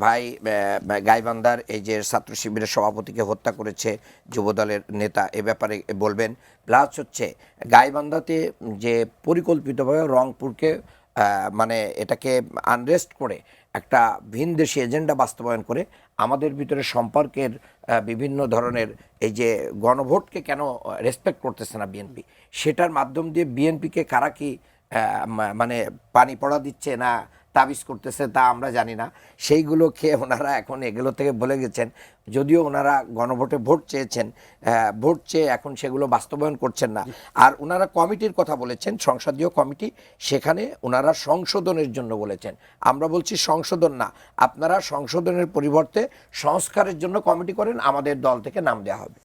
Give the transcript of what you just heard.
ভাই গাইবান্ধার এই যে ছাত্র শিবিরের সভাপতিকে হত্যা করেছে যুবদলের নেতা, এ ব্যাপারে বলবেন। প্লাস হচ্ছে গাইবান্ধাতে যে পরিকল্পিতভাবে রংপুরকে মানে এটাকে আনরেস্ট করে একটা ভিনদেশি এজেন্ডা বাস্তবায়ন করে আমাদের ভিতরে সম্পর্কের বিভিন্ন ধরনের এই যে গণভোটকে কেন রেসপেক্ট করতেছে না বিএনপি, সেটার মাধ্যম দিয়ে বিএনপিকে কারা কি মানে পানি পড়া দিচ্ছে না তাবিজ করতেছে তা আমরা জানি না। সেইগুলো খেয়ে ওনারা এখন এগুলো থেকে বলে গেছেন, যদিও ওনারা গণভোটে ভোট চেয়েছেন, ভোট চেয়ে এখন সেগুলো বাস্তবায়ন করছেন না। আর ওনারা কমিটির কথা বলেছেন, সংসদীয় কমিটি, সেখানে ওনারা সংশোধনের জন্য বলেছেন। আমরা বলছি সংশোধন না, আপনারা সংশোধনের পরিবর্তে সংস্কারের জন্য কমিটি করেন, আমাদের দল থেকে নাম দেওয়া হবে।